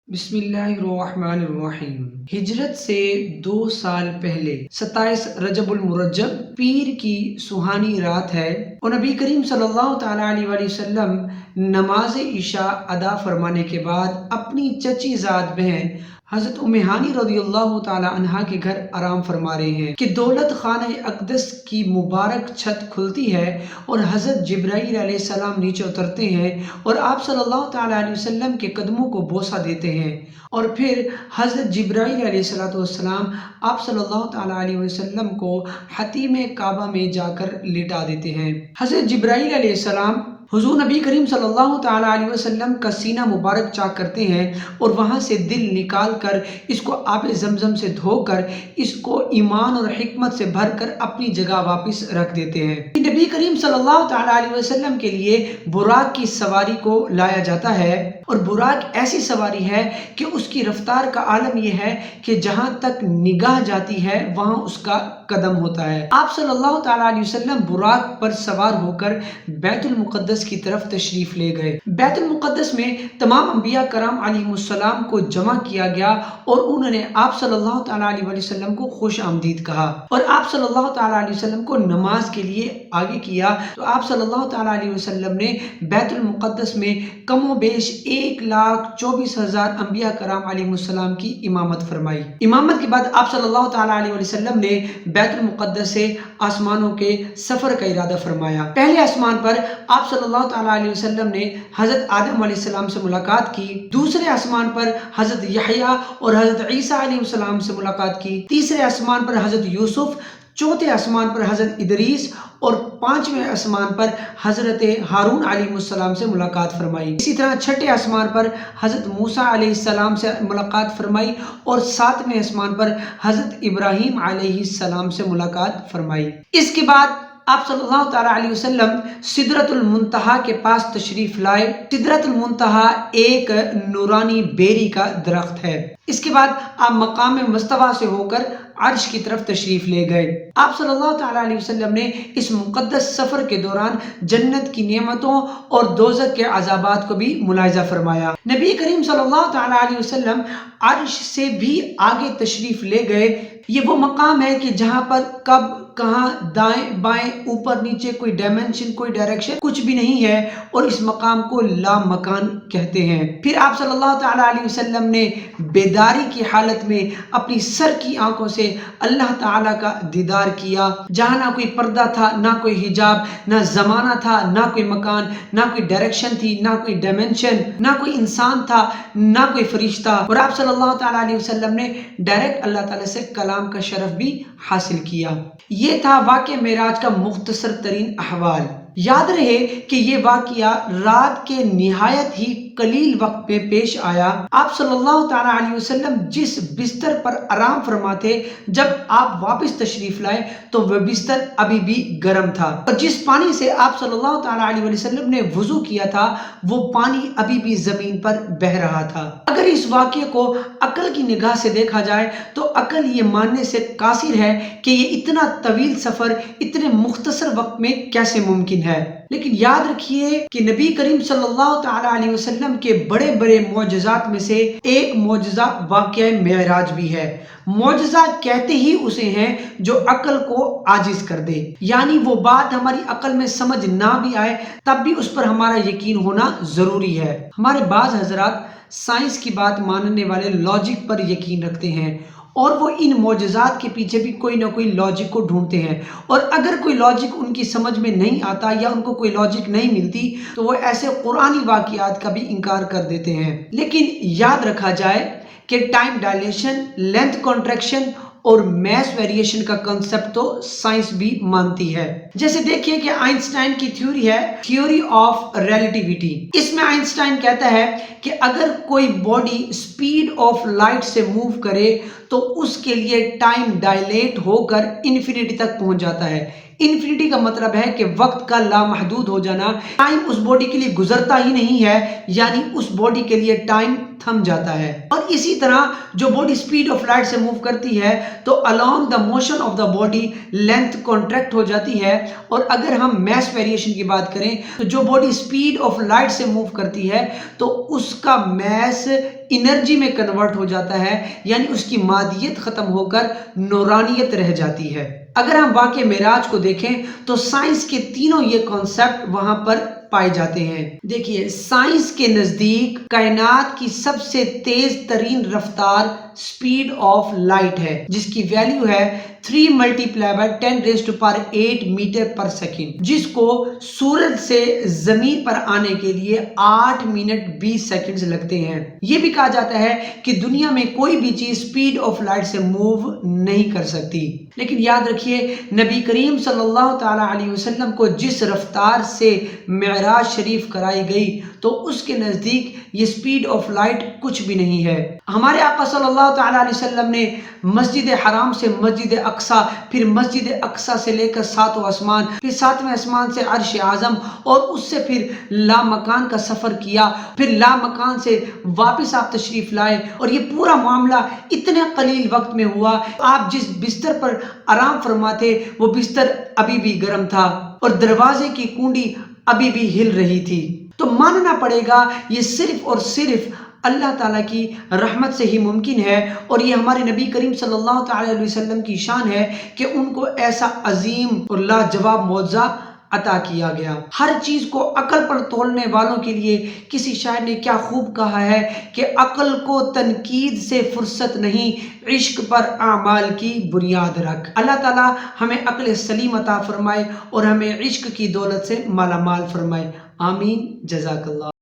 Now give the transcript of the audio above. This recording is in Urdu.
بسم اللہ الرحمن الرحیم۔ ہجرت سے 2 سال پہلے 27 رجب المرجب پیر کی سہانی رات ہے اور نبی کریم صلی اللہ تعالی علیہ وآلہ وسلم نماز عشاء ادا فرمانے کے بعد اپنی چچی زاد بہن حضرت ام ہانی رضی اللہ تعالی عنہا کے گھر آرام فرما رہے ہیں کہ دولت خانہ اقدس کی مبارک چھت کھلتی ہے اور حضرت جبرائیل علیہ السلام نیچے اترتے ہیں اور آپ صلی اللہ تعالی علیہ وسلم کے قدموں کو بوسہ دیتے ہیں اور پھر حضرت جبرائیل علیہ السلام آپ صلی اللہ تعالی علیہ وسلم کو حتیم کعبہ میں جا کر لٹا دیتے ہیں۔ حضرت جبرائیل علیہ السلام حضور نبی کریم صلی اللہ تعالی علیہ وسلم کا سینہ مبارک چاک کرتے ہیں اور وہاں سے دل نکال کر اس کو آب زمزم سے دھو کر اس کو ایمان اور حکمت سے بھر کر اپنی جگہ واپس رکھ دیتے ہیں۔ نبی کریم صلی اللہ تعالی علیہ وسلم کے لیے براق کی سواری کو لایا جاتا ہے اور براق ایسی سواری ہے کہ اس کی رفتار کا عالم یہ ہے کہ جہاں تک نگاہ جاتی ہے وہاں اس کا قدم ہوتا ہے۔ آپ صلی اللہ تعالی علیہ وسلم براق پر سوار ہو کر بیت المقدس کی طرف تشریف لے گئے۔ بیت المقدس میں تمام انبیاء کرام علیہ السلام کو جمع کیا گیا اور انہوں نے آپ صلی اللہ تعالی علیہ وسلم کو خوش آمدید کہا اور آپ صلی اللہ تعالی علیہ وسلم کو نماز کے لیے آگے کیا تو آپ صلی اللہ تعالی علیہ وسلم نے بیت المقدس میں کم و بیش 1,24,000 انبیاء کرام علیہ السلام کی امامت فرمائی۔ امامت کے بعد آپ صلی اللہ تعالی علیہ وسلم نے بیت المقدس سے آسمانوں کے سفر کا ارادہ فرمایا۔ پہلے آسمان پر آپ صلی اللہ تعالی علیہ وسلم نے حضرت آدم علیہ السلام سے ملاقات کی، دوسرے آسمان پر حضرت یحییٰ اور حضرت عیسیٰ علیہ السلام سے ملاقات کی، تیسرے آسمان پر حضرت یوسف، چوتھے آسمان پر حضرت ادریس اور پانچویں آسمان پر حضرت ہارون علیہ السلام سے ملاقات فرمائی۔ اسی طرح چھٹے آسمان پر حضرت موسیٰ علیہ السلام سے ملاقات فرمائی اور ساتویں آسمان پر حضرت ابراہیم علیہ السلام سے ملاقات فرمائی۔ اس کے بعد آپ صلی اللہ تعالی علیہ وسلم سدرۃ المنتہا کے پاس تشریف لائے۔ سدرۃ المنتہا ایک نورانی بیری کا درخت ہے۔ اس کے بعد آپ مقام مستوی سے ہو کر عرش کی طرف تشریف لے گئے۔ آپ صلی اللہ تعالی علیہ وسلم نے اس مقدس سفر کے دوران جنت کی نعمتوں اور دوزخ کے عذابات کو بھی ملاحظہ فرمایا۔ نبی کریم صلی اللہ تعالی علیہ وسلم عرش سے بھی آگے تشریف لے گئے۔ یہ وہ مقام ہے کہ جہاں پر کب کہاں دائیں بائیں اوپر نیچے کوئی ڈائمنشن کوئی ڈائریکشن کچھ بھی نہیں ہے اور اس مقام کو لا مکان کہتے ہیں۔ پھر آپ صلی اللہ تعالی علیہ وسلم نے بیداری کی حالت میں اپنی سر کی آنکھوں سے اللہ تعالی کا دیدار کیا، جہاں نہ کوئی پردہ تھا، نہ کوئی حجاب، نہ زمانہ تھا، نہ کوئی مکان، نہ کوئی ڈائریکشن تھی، نہ کوئی ڈائمنشن، نہ کوئی انسان تھا، نہ کوئی فرشتہ، اور آپ صلی اللہ تعالی علیہ وسلم نے ڈائریکٹ اللہ تعالی سے کلام کا شرف بھی حاصل کیا۔ یہ تھا واقعہ معراج کا مختصر ترین احوال۔ یاد رہے کہ یہ واقعہ رات کے نہایت ہی قلیل وقت میں پیش آیا۔ آپ صلی اللہ تعالی علیہ وسلم جس بستر پر آرام فرماتے جب آپ واپس تشریف لائے تو وہ بستر ابھی بھی گرم تھا اور جس پانی سے آپ صلی اللہ تعالی علیہ وسلم نے وضو کیا تھا وہ پانی ابھی بھی زمین پر بہہ رہا تھا۔ اگر اس واقعے کو عقل کی نگاہ سے دیکھا جائے تو عقل یہ ماننے سے قاصر ہے کہ یہ اتنا طویل سفر اتنے مختصر وقت میں کیسے ممکن ہے۔ لیکن یاد رکھیے کہ نبی کریم صلی اللہ تعالی علیہ وسلم کے بڑے بڑے معجزات میں سے ایک معجزہ واقعہ معراج بھی ہے۔ معجزہ کہتے ہی اسے ہیں جو عقل کو عاجز کر دے، یعنی وہ بات ہماری عقل میں سمجھ نہ بھی آئے تب بھی اس پر ہمارا یقین ہونا ضروری ہے۔ ہمارے بعض حضرات سائنس کی بات ماننے والے لاجک پر یقین رکھتے ہیں اور وہ ان معجزات کے پیچھے بھی کوئی نہ کوئی لاجک کو ڈھونڈتے ہیں، اور اگر کوئی لاجک ان کی سمجھ میں نہیں آتا یا ان کو کوئی لاجک نہیں ملتی تو وہ ایسے قرآنی واقعات کا بھی انکار کر دیتے ہیں۔ لیکن یاد رکھا جائے کہ ٹائم ڈائلیشن، لینتھ کنٹریکشن اور میس ویریشن کا کنسپٹ تو سائنس بھی مانتی ہے۔ جیسے دیکھیے کہ آئنسٹائن کی تھیوری ہے تھیوری آف ریلیٹیوٹی۔ اس میں آئنسٹائن کہتا ہے کہ اگر کوئی باڈی سپیڈ آف لائٹ سے موو کرے تو اس کے لیے ٹائم ڈائلیٹ ہو کر انفینٹی تک پہنچ جاتا ہے۔ انفینٹی کا مطلب ہے کہ وقت کا لامحدود ہو جانا، ٹائم اس باڈی کے لیے گزرتا ہی نہیں ہے، یعنی اس باڈی کے لیے ٹائم تھم جاتا ہے۔ اور اسی طرح جو باڈی سپیڈ آف لائٹ سے موو کرتی ہے تو along the motion of the body length contract ہو جاتی ہے۔ اور اگر ہم میس ویریشن کی بات کریں تو جو باڈی سپیڈ آف لائٹ سے موو کرتی ہے تو اس کا میس انرجی میں کنورٹ ہو جاتا ہے، یعنی اس کی مادیت ختم ہو کر نورانیت رہ جاتی ہے۔ اگر ہم واقعہ معراج کو دیکھیں تو سائنس کے تینوں یہ کانسیپٹ وہاں پر پائے جاتے ہیں۔ دیکھیے، سائنس کے نزدیک کائنات کی سب سے تیز ترین رفتار سپیڈ آف لائٹ ہے، جس کی ویلیو ہے 3 × 10⁸ میٹر پر سیکنڈ، جس کو سورج سے زمین پر آنے کے لیے 8 منٹ 20 سیکنڈز لگتے ہیں۔ یہ بھی کہا جاتا ہے کہ دنیا میں کوئی بھی چیز سپیڈ آف لائٹ سے موو نہیں کر سکتی۔ لیکن یاد رکھیے، نبی کریم صلی اللہ تعالی علیہ وسلم کو جس رفتار سے معراج شریف کرائی گئی تو اس کے نزدیک یہ سپیڈ آف لائٹ کچھ بھی نہیں ہے۔ ہمارے آقا صلی اللہ تعالی علیہ وسلم نے مسجد حرام سے مسجد اقصی، پھر مسجد اقصی سے لے کر 7واں آسمان، پھر 7ویں آسمان سے عرش اعظم، اور اس سے پھر لامکان کا سفر کیا، پھر لامکان سے واپس آپ تشریف لائے، اور یہ پورا معاملہ اتنے قلیل وقت میں ہوا۔ آپ جس بستر پر آرام فرماتے وہ بستر ابھی بھی گرم تھا اور دروازے کی کنڈی ابھی بھی ہل رہی تھی۔ تو ماننا پڑے گا یہ صرف اور صرف اللہ تعالیٰ کی رحمت سے ہی ممکن ہے، اور یہ ہمارے نبی کریم صلی اللہ تعالی علیہ وسلم کی شان ہے کہ ان کو ایسا عظیم اور لاجواب معجزہ عطا کیا گیا۔ ہر چیز کو عقل پر تولنے والوں کے لیے کسی شاعر نے کیا خوب کہا ہے کہ عقل کو تنقید سے فرصت نہیں، عشق پر اعمال کی بنیاد رکھ۔ اللہ تعالیٰ ہمیں عقل سلیم عطا فرمائے اور ہمیں عشق کی دولت سے مالا مال فرمائے۔ آمین۔ جزاک اللہ۔